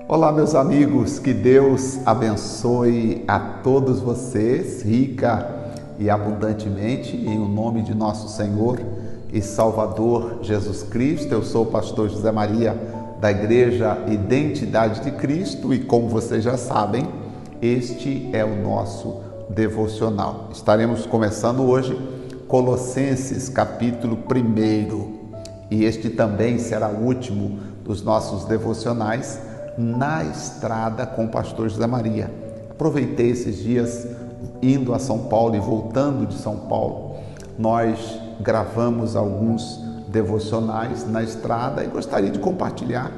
Olá, meus amigos, que Deus abençoe a todos vocês, rica e abundantemente, em o nome de nosso Senhor e Salvador Jesus Cristo. Eu sou o pastor José Maria, da Igreja Identidade de Cristo, e como vocês já sabem, este é o nosso devocional. Estaremos começando hoje Colossenses, capítulo 1, e este também será o último dos nossos devocionais na estrada com o pastor José Maria. Aproveitei esses dias indo a São Paulo e voltando de São Paulo. Nós gravamos alguns devocionais na estrada e gostaria de compartilhar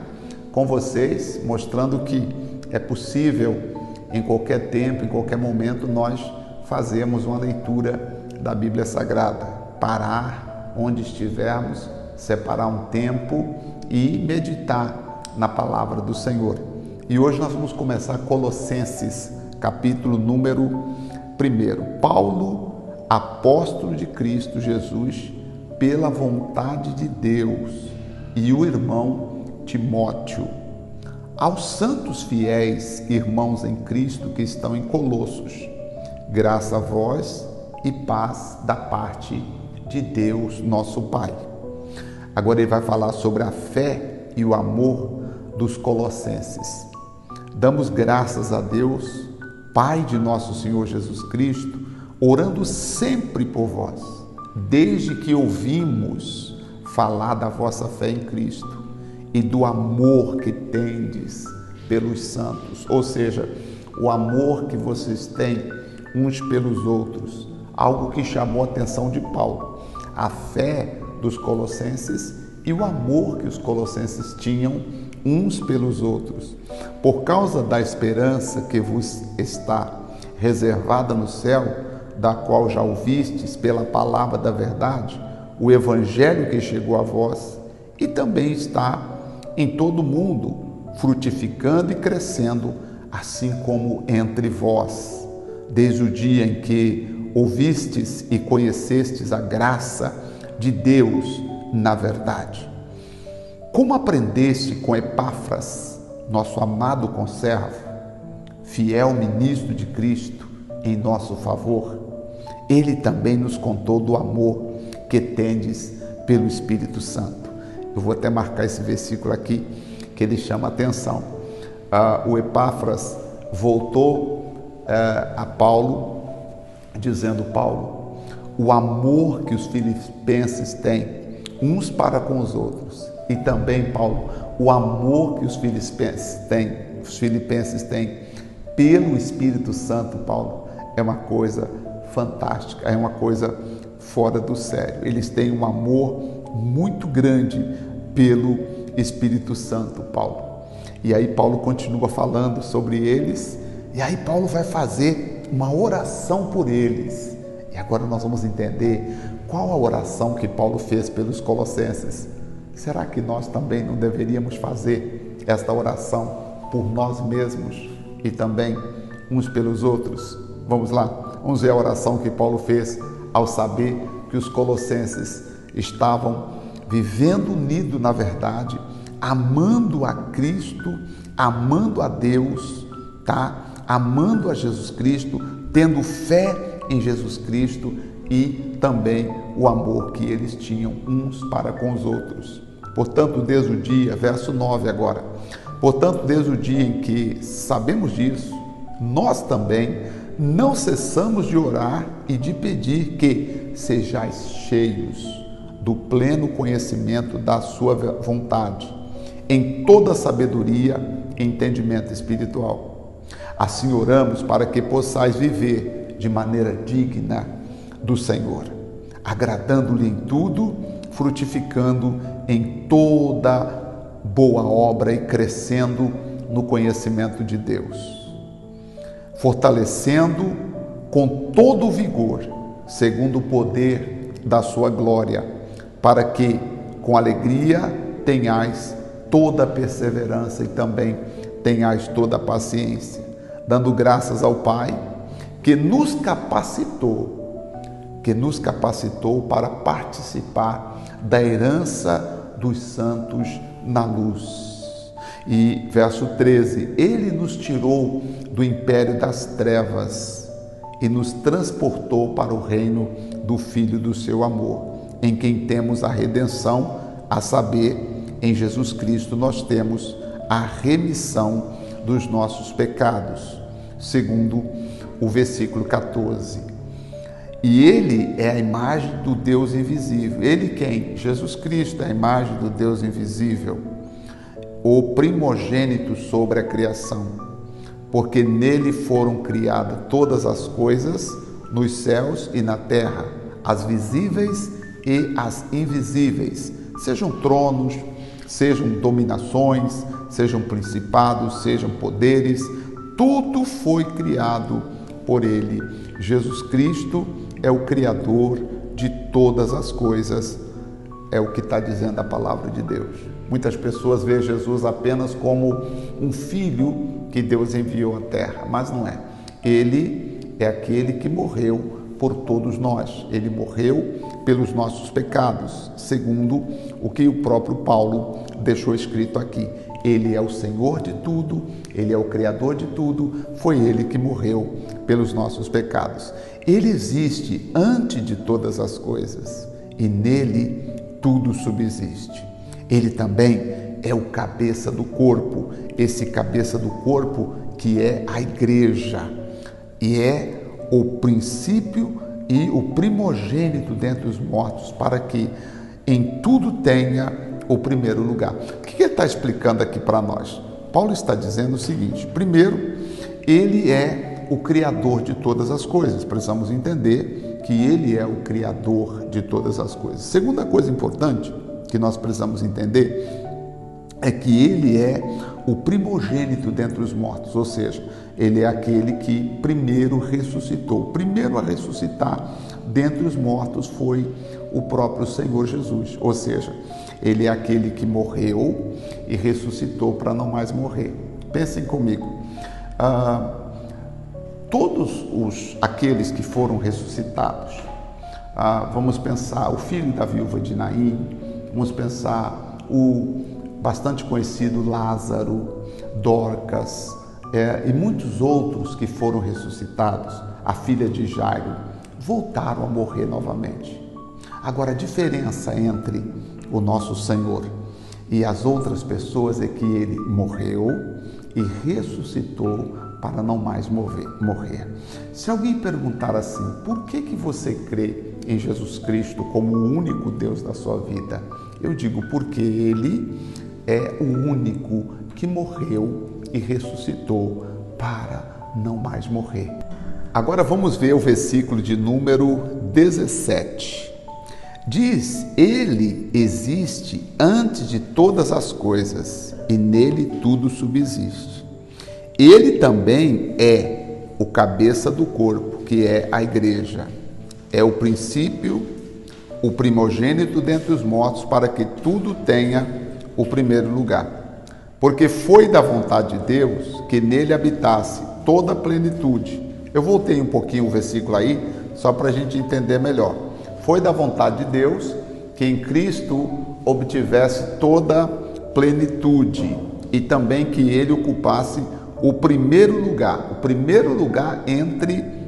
com vocês, mostrando que é possível em qualquer tempo, em qualquer momento, nós fazermos uma leitura da Bíblia Sagrada, parar onde estivermos, separar um tempo e meditar na palavra do Senhor. E hoje nós vamos começar Colossenses, capítulo número 1. Paulo, apóstolo de Cristo Jesus, pela vontade de Deus, e o irmão Timóteo, aos santos fiéis irmãos em Cristo que estão em Colossos, graça a vós e paz da parte de Deus, nosso Pai. Agora ele vai falar sobre a fé e o amor dos colossenses. Damos graças a Deus, Pai de nosso Senhor Jesus Cristo, orando sempre por vós, desde que ouvimos falar da vossa fé em Cristo e do amor que tendes pelos santos, ou seja, o amor que vocês têm uns pelos outros, algo que chamou a atenção de Paulo, a fé dos colossenses e o amor que os colossenses tinham uns pelos outros. Por causa da esperança que vos está reservada no céu, da qual já ouvistes pela palavra da verdade, o evangelho que chegou a vós, e também está em todo o mundo, frutificando e crescendo, assim como entre vós, desde o dia em que ouvistes e conhecestes a graça de Deus na verdade. Como aprendeste com Epáfras, nosso amado conservo, fiel ministro de Cristo em nosso favor, ele também nos contou do amor que tendes pelo Espírito Santo. Eu vou até marcar esse versículo aqui, que ele chama a atenção. O Epáfras voltou a Paulo, dizendo: Paulo, o amor que os filipenses têm uns para com os outros, e também, Paulo, o amor que os filipenses têm pelo Espírito Santo, Paulo, é uma coisa fantástica, é uma coisa fora do sério. Eles têm um amor muito grande pelo Espírito Santo, Paulo. E aí Paulo continua falando sobre eles, e aí Paulo vai fazer uma oração por eles. E agora nós vamos entender qual a oração que Paulo fez pelos colossenses. Será que nós também não deveríamos fazer esta oração por nós mesmos e também uns pelos outros? Vamos lá, vamos ver a oração que Paulo fez ao saber que os colossenses estavam vivendo unido na verdade, amando a Cristo, amando a Deus, amando a Jesus Cristo, tendo fé em Jesus Cristo e também o amor que eles tinham uns para com os outros. Portanto, desde o dia, verso 9 agora, portanto, desde o dia em que sabemos disso, nós também não cessamos de orar e de pedir que sejais cheios do pleno conhecimento da sua vontade, em toda sabedoria e entendimento espiritual. Assim oramos para que possais viver de maneira digna do Senhor, agradando-lhe em tudo, frutificando em toda boa obra e crescendo no conhecimento de Deus, fortalecendo com todo o vigor, segundo o poder da sua glória, para que com alegria tenhais toda a perseverança e também tenhais toda a paciência, dando graças ao Pai que nos capacitou para participar da herança dos santos na luz E verso 13, ele nos tirou do império das trevas e nos transportou para o reino do Filho do seu amor, em quem temos a redenção, a saber, em Jesus Cristo nós temos a remissão dos nossos pecados, segundo o versículo 14. E ele é a imagem do Deus invisível. Ele quem? Jesus Cristo é a imagem do Deus invisível, o primogênito sobre a criação, porque nele foram criadas todas as coisas nos céus e na terra, as visíveis e as invisíveis, sejam tronos, sejam dominações, sejam principados, sejam poderes, tudo foi criado por ele. Jesus Cristo é o Criador de todas as coisas, é o que está dizendo a palavra de Deus. Muitas pessoas veem Jesus apenas como um filho que Deus enviou à terra, mas não é. Ele é aquele que morreu por todos nós. Ele morreu pelos nossos pecados, segundo o que o próprio Paulo deixou escrito aqui. Ele é o Senhor de tudo, Ele é o Criador de tudo, foi Ele que morreu pelos nossos pecados. Ele existe antes de todas as coisas e nele tudo subsiste. Ele também é o cabeça do corpo, esse cabeça do corpo que é a igreja, e é o princípio e o primogênito dentre os mortos, para que em tudo tenha o primeiro lugar. O que ele está explicando aqui para nós? Paulo está dizendo o seguinte: primeiro, ele é o Criador de todas as coisas. Precisamos entender que ele é o Criador de todas as coisas. Segunda coisa importante que nós precisamos entender é que ele é o primogênito dentre os mortos, ou seja, ele é aquele que primeiro ressuscitou. O primeiro a ressuscitar dentre os mortos foi o próprio Senhor Jesus, ou seja, ele é aquele que morreu e ressuscitou para não mais morrer. Pensem comigo, todos aqueles que foram ressuscitados, vamos pensar o filho da viúva de Naim, vamos pensar o bastante conhecido Lázaro, Dorcas, e muitos outros que foram ressuscitados, a filha de Jairo, voltaram a morrer novamente. Agora, a diferença entre o nosso Senhor e as outras pessoas é que ele morreu e ressuscitou para não mais morrer. Se alguém perguntar assim, por que você crê em Jesus Cristo como o único Deus da sua vida? Eu digo, porque ele é o único que morreu e ressuscitou para não mais morrer. Agora vamos ver o versículo de número 17. Diz, ele existe antes de todas as coisas e nele tudo subsiste. Ele também é o cabeça do corpo, que é a igreja. É o princípio, o primogênito dentre os mortos, para que tudo tenha o primeiro lugar. Porque foi da vontade de Deus que nele habitasse toda a plenitude. Eu voltei um pouquinho o versículo aí, só para a gente entender melhor. Foi da vontade de Deus que em Cristo obtivesse toda plenitude e também que ele ocupasse o primeiro lugar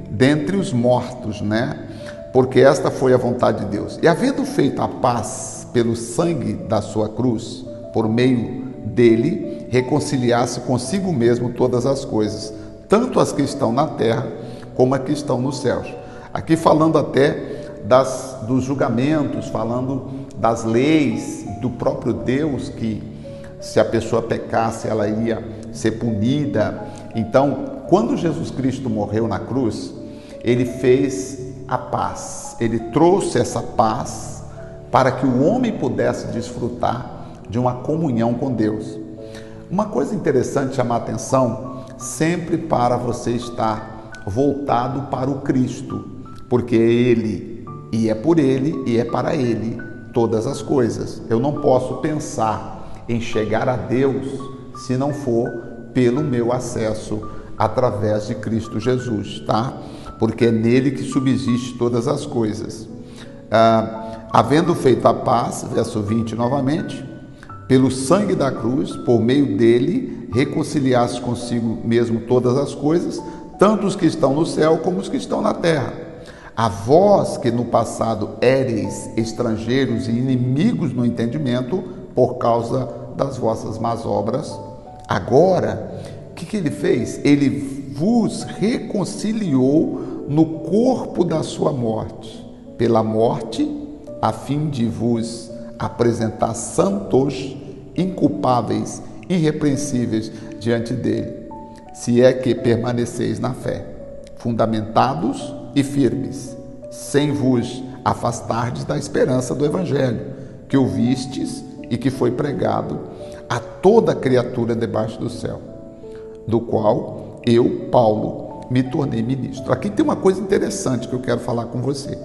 dentre os mortos, né? Porque esta foi a vontade de Deus. E havendo feito a paz pelo sangue da sua cruz, por meio dele, reconciliasse consigo mesmo todas as coisas, tanto as que estão na terra como as que estão nos céus. Aqui falando até dos julgamentos, falando das leis do próprio Deus, que se a pessoa pecasse, ela ia ser punida. Então, quando Jesus Cristo morreu na cruz, ele fez a paz, ele trouxe essa paz para que o homem pudesse desfrutar de uma comunhão com Deus. Uma coisa interessante chamar a atenção, sempre para você estar voltado para o Cristo, porque ele, e é por ele, e é para ele todas as coisas. Eu não posso pensar em chegar a Deus se não for pelo meu acesso através de Cristo Jesus, tá? Porque é nele que subsiste todas as coisas. Havendo feito a paz, verso 20 novamente, pelo sangue da cruz, por meio dele, reconciliasse consigo mesmo todas as coisas, tanto os que estão no céu como os que estão na terra. A vós que no passado éreis estrangeiros e inimigos no entendimento, por causa das vossas más obras, agora, o que ele fez? Ele vos reconciliou no corpo da sua morte, pela morte, a fim de vos apresentar santos, inculpáveis, irrepreensíveis diante dele, se é que permaneceis na fé, fundamentados e firmes, sem vos afastardes da esperança do evangelho, que ouvistes e que foi pregado a toda criatura debaixo do céu, do qual eu, Paulo, me tornei ministro. Aqui tem uma coisa interessante que eu quero falar com você.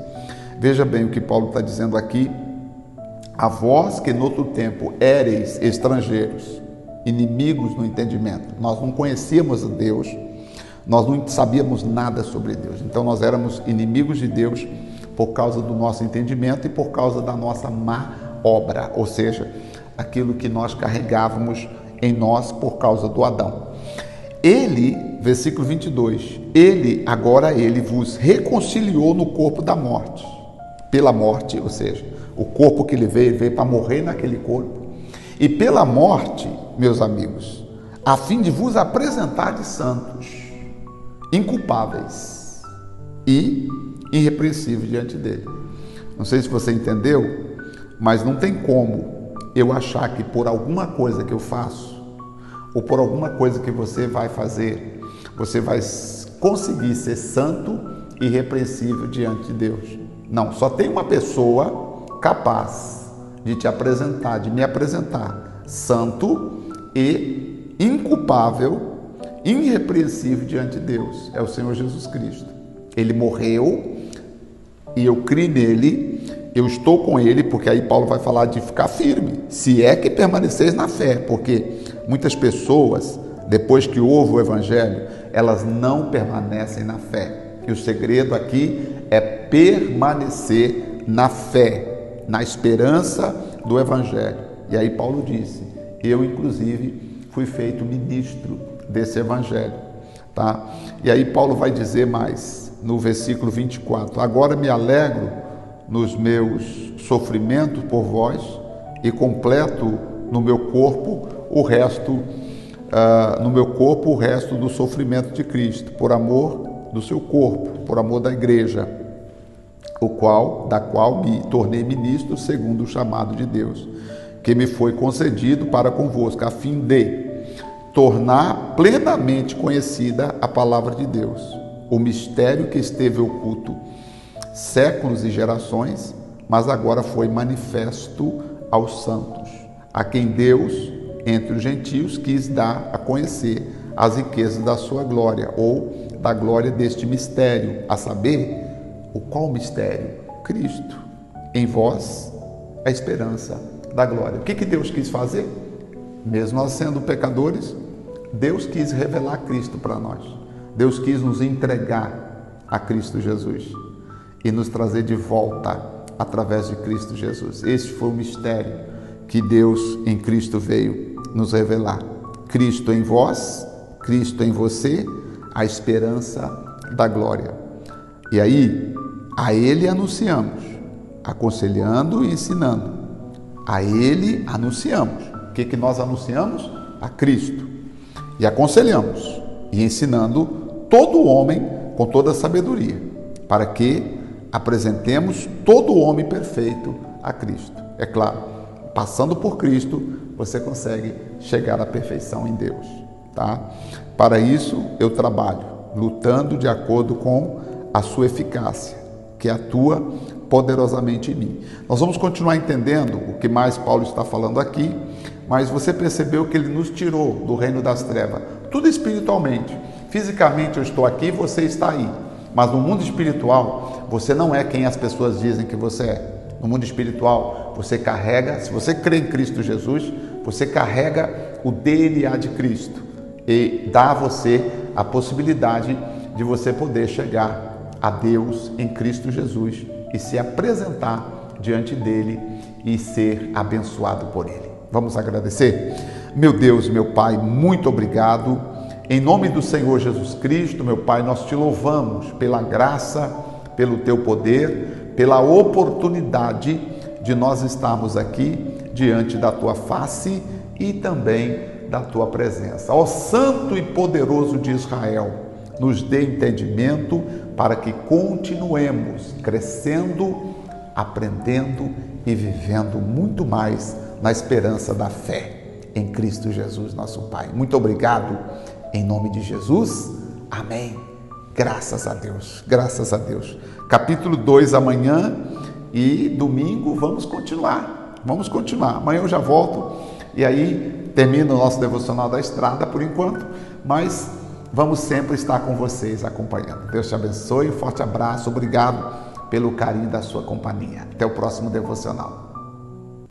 Veja bem o que Paulo está dizendo aqui. A vós que no outro tempo éreis estrangeiros, inimigos no entendimento, nós não conhecíamos a Deus, nós não sabíamos nada sobre Deus, então nós éramos inimigos de Deus por causa do nosso entendimento e por causa da nossa má obra, ou seja, aquilo que nós carregávamos em nós por causa do Adão. Ele, versículo 22, agora ele vos reconciliou no corpo da morte, pela morte, ou seja, o corpo que ele veio para morrer naquele corpo, e pela morte, meus amigos, a fim de vos apresentar de santos, inculpáveis e irrepreensíveis diante dele. Não sei se você entendeu, mas não tem como eu achar que por alguma coisa que eu faço, ou por alguma coisa que você vai fazer, você vai conseguir ser santo e irrepreensível diante de Deus. Não, só tem uma pessoa capaz de te apresentar, de me apresentar, santo e inculpável, irrepreensível diante de Deus, é o Senhor Jesus Cristo. Ele morreu e eu criei nele, eu estou com ele, porque aí Paulo vai falar de ficar firme, se é que permaneceis na fé, porque muitas pessoas, depois que ouvem o evangelho, elas não permanecem na fé. E o segredo aqui é permanecer na fé, na esperança do evangelho. E aí Paulo disse, eu inclusive fui feito ministro desse evangelho, tá? E aí Paulo vai dizer mais no versículo 24, agora me alegro nos meus sofrimentos por vós e completo no meu corpo o resto do sofrimento de Cristo, por amor do seu corpo, por amor da igreja, da qual me tornei ministro segundo o chamado de Deus, que me foi concedido para convosco, a fim de tornar plenamente conhecida a palavra de Deus, o mistério que esteve oculto séculos e gerações, mas agora foi manifesto aos santos, a quem Deus, entre os gentios, quis dar a conhecer as riquezas da sua glória, ou da glória deste mistério, a saber, o qual mistério? Cristo, em vós, a esperança da glória. O que Deus quis fazer? Mesmo nós sendo pecadores, Deus quis revelar Cristo para nós. Deus quis nos entregar a Cristo Jesus e nos trazer de volta através de Cristo Jesus. Este foi o mistério que Deus em Cristo veio nos revelar. Cristo em vós, Cristo em você, a esperança da glória. E aí, a Ele anunciamos, aconselhando e ensinando. A Ele anunciamos. O que nós anunciamos? A Cristo. E aconselhamos e ensinando todo homem com toda a sabedoria, para que apresentemos todo homem perfeito a Cristo. É claro, passando por Cristo, você consegue chegar à perfeição em Deus, tá? Para isso, eu trabalho, lutando de acordo com a sua eficácia, que atua poderosamente em mim. Nós vamos continuar entendendo o que mais Paulo está falando aqui, mas você percebeu que ele nos tirou do reino das trevas, tudo espiritualmente. Fisicamente eu estou aqui, você está aí, mas no mundo espiritual, você não é quem as pessoas dizem que você é. No mundo espiritual, você carrega, se você crê em Cristo Jesus, você carrega o DNA de Cristo e dá a você a possibilidade de você poder chegar a Deus em Cristo Jesus e se apresentar diante dele e ser abençoado por ele. Vamos agradecer? Meu Deus, meu Pai, muito obrigado. Em nome do Senhor Jesus Cristo, meu Pai, nós te louvamos pela graça, pelo teu poder, pela oportunidade de nós estarmos aqui diante da tua face e também da tua presença. Ó Santo e poderoso de Israel, nos dê entendimento para que continuemos crescendo, aprendendo e vivendo muito mais na esperança da fé em Cristo Jesus, nosso Pai. Muito obrigado, em nome de Jesus. Amém. Graças a Deus, graças a Deus. Capítulo 2 amanhã e domingo vamos continuar. Amanhã eu já volto e aí termina o nosso devocional da estrada por enquanto, mas vamos sempre estar com vocês acompanhando. Deus te abençoe, um forte abraço, obrigado pelo carinho da sua companhia. Até o próximo devocional.